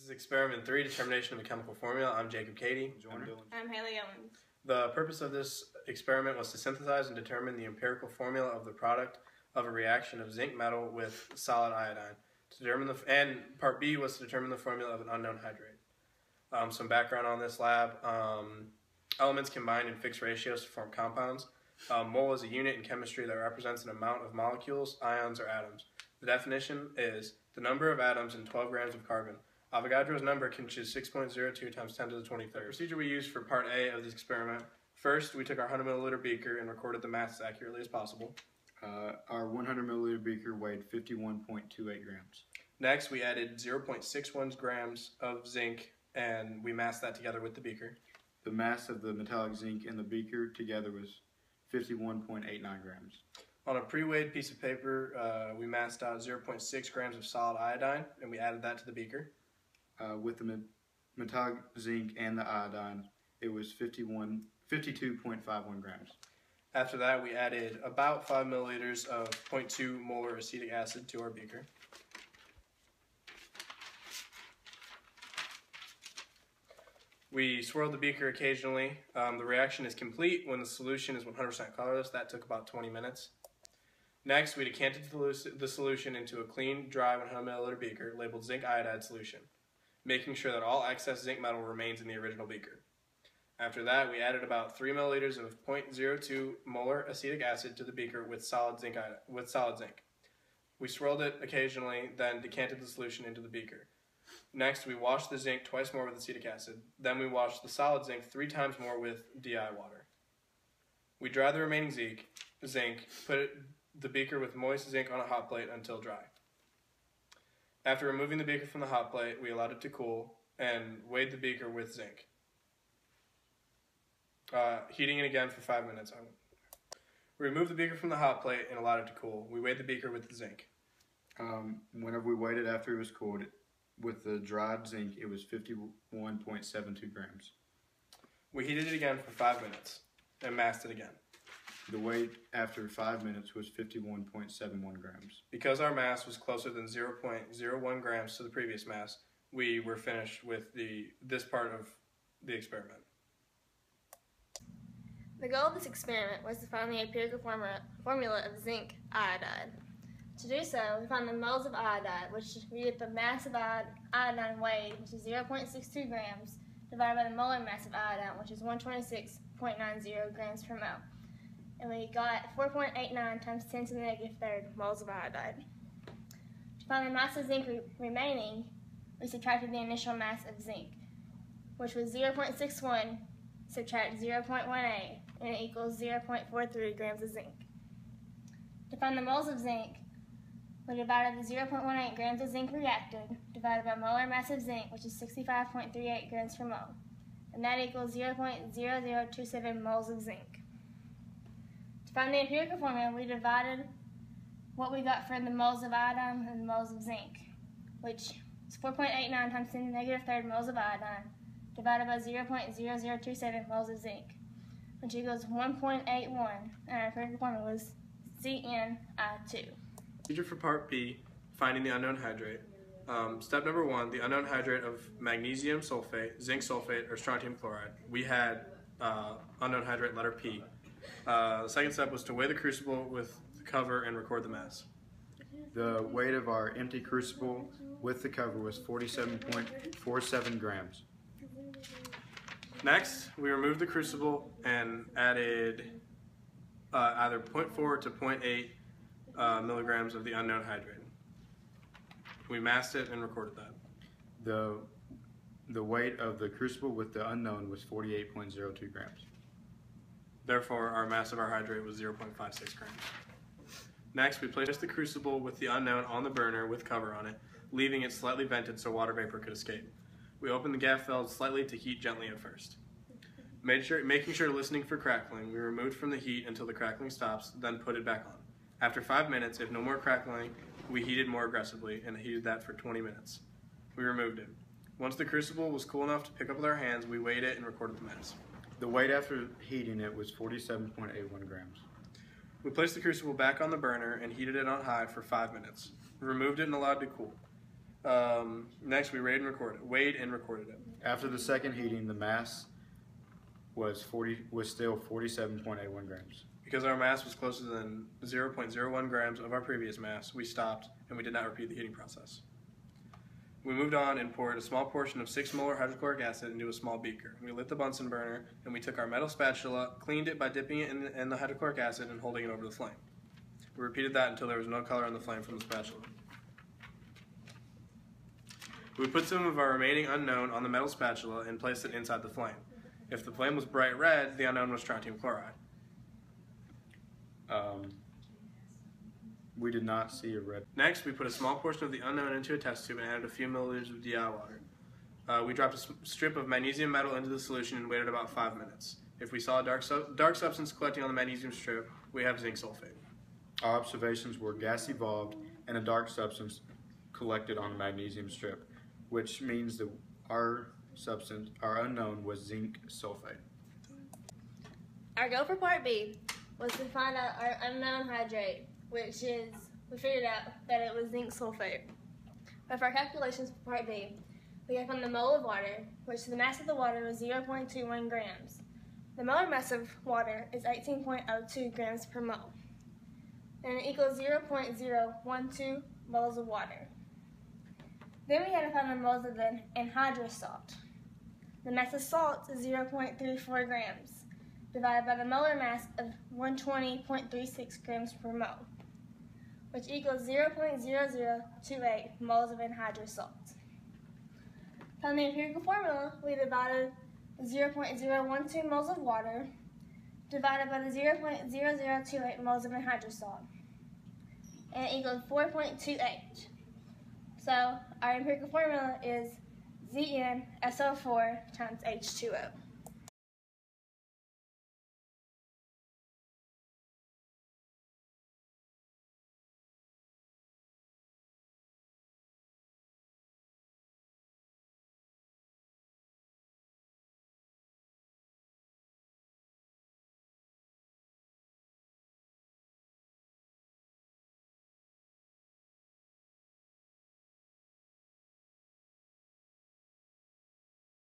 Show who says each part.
Speaker 1: This is experiment 3, determination of a chemical formula. I'm Jacob Cady.
Speaker 2: I'm Haley Owens.
Speaker 1: The purpose of this experiment was to synthesize and determine the empirical formula of the product of a reaction of zinc metal with solid iodine. And part B was to determine the formula of an unknown hydrate. Some background on this lab. Elements combine in fixed ratios to form compounds. Mole is a unit in chemistry that represents an amount of molecules, ions, or atoms. The definition is the number of atoms in 12 grams of carbon. Avogadro's number can choose 6.02 times 10 to the 23rd. The procedure we used for part A of this experiment: first, we took our 100 milliliter beaker and recorded the mass as accurately as possible.
Speaker 3: Our 100 milliliter beaker weighed 51.28 grams.
Speaker 1: Next, we added 0.61 grams of zinc and we massed that together with the beaker.
Speaker 3: The mass of the metallic zinc in the beaker together was 51.89 grams.
Speaker 1: On a pre-weighed piece of paper, we massed out 0.6 grams of solid iodine and we added that to the beaker.
Speaker 3: With the metallic zinc and the iodine, it was 52.51 grams.
Speaker 1: After that, we added about 5 milliliters of 0.2 molar acetic acid to our beaker. We swirled the beaker occasionally. The reaction is complete when the solution is 100% colorless. That took about 20 minutes. Next, we decanted the solution into a clean, dry 100 milliliter beaker labeled zinc iodide solution, making sure that all excess zinc metal remains in the original beaker. After that, we added about 3 milliliters of 0.02 molar acetic acid to the beaker with solid zinc. We swirled it occasionally, then decanted the solution into the beaker. Next, we washed the zinc twice more with acetic acid. Then we washed the solid zinc 3 times more with DI water. We dried the remaining zinc, put the beaker with moist zinc on a hot plate until dry. After removing the beaker from the hot plate, we allowed it to cool and weighed the beaker with zinc. Heating it again for 5 minutes. We removed the beaker from the hot plate and allowed it to cool. We weighed the beaker with the zinc.
Speaker 3: Whenever we weighed it after it was cooled, with the dried zinc, it was 51.72 grams.
Speaker 1: We heated it again for 5 minutes and massed it again.
Speaker 3: The weight after 5 minutes was 51.71 grams.
Speaker 1: Because our mass was closer than 0.01 grams to the previous mass, we were finished with this part of the experiment.
Speaker 2: The goal of this experiment was to find the empirical formula of zinc iodide. To do so, we found the moles of iodide, which we did the mass of iodine weighed, which is 0.62 grams, divided by the molar mass of iodine, which is 126.90 grams per mole. And we got 4.89 times 10 to the negative third moles of iodide. To find the mass of zinc remaining, we subtracted the initial mass of zinc, which was 0.61 subtract 0.18, and it equals 0.43 grams of zinc. To find the moles of zinc, we divided the 0.18 grams of zinc reacted, divided by molar mass of zinc, which is 65.38 grams per mole, and that equals 0.0027 moles of zinc. To find the empirical formula, we divided what we got for the moles of iodine and the moles of zinc, which is 4.89 times 10 to the negative third moles of iodine, divided by 0.0027 moles of zinc, which equals 1.81, and our empirical formula was CnI2.
Speaker 1: Procedure for part B, finding the unknown hydrate. Step number 1, the unknown hydrate of magnesium sulfate, zinc sulfate, or strontium chloride. We had unknown hydrate letter P. The second step was to weigh the crucible with the cover and record the mass.
Speaker 3: The weight of our empty crucible with the cover was 47.47 grams.
Speaker 1: Next, we removed the crucible and added either 0.4 to 0.8 milligrams of the unknown hydrate. We massed it and recorded that.
Speaker 3: The weight of the crucible with the unknown was 48.02 grams.
Speaker 1: Therefore, our mass of our hydrate was 0.56 grams. Next, we placed the crucible with the unknown on the burner with cover on it, leaving it slightly vented so water vapor could escape. We opened the gas valve slightly to heat gently at first. Making sure listening for crackling, we removed from the heat until the crackling stops, then put it back on. After 5 minutes, if no more crackling, we heated more aggressively and heated that for 20 minutes. We removed it. Once the crucible was cool enough to pick up with our hands, we weighed it and recorded the mass.
Speaker 3: The weight after heating it was 47.81 grams.
Speaker 1: We placed the crucible back on the burner and heated it on high for 5 minutes. We removed it and allowed it to cool. Next, we weighed and recorded it.
Speaker 3: After the second heating, the mass was still 47.81 grams.
Speaker 1: Because our mass was closer than 0.01 grams of our previous mass, we stopped and we did not repeat the heating process. We moved on and poured a small portion of 6 molar hydrochloric acid into a small beaker. We lit the Bunsen burner and we took our metal spatula, cleaned it by dipping it in the hydrochloric acid and holding it over the flame. We repeated that until there was no color on the flame from the spatula. We put some of our remaining unknown on the metal spatula and placed it inside the flame. If the flame was bright red, the unknown was strontium chloride.
Speaker 3: We did not see a red.
Speaker 1: Next, we put a small portion of the unknown into a test tube and added a few milliliters of DI water. We dropped a strip of magnesium metal into the solution and waited about 5 minutes. If we saw a dark substance collecting on the magnesium strip, we have zinc sulfate.
Speaker 3: Our observations were gas evolved and a dark substance collected on the magnesium strip, which means that our unknown was zinc sulfate.
Speaker 2: Our goal for part B was to find out our unknown hydrate, which is, we figured out that it was zinc sulfate. But for our calculations for part B, we have from the mole of water, which the mass of the water was 0.21 grams. The molar mass of water is 18.02 grams per mole, and it equals 0.012 moles of water. Then we had to find the moles of the anhydrous salt. The mass of salt is 0.34 grams, divided by the molar mass of 120.36 grams per mole, which equals 0.0028 moles of anhydrous salt. From the empirical formula, we divided 0.012 moles of water divided by the 0.0028 moles of anhydrous salt, and it equals 4.28. So our empirical formula is ZnSO4 times H2O.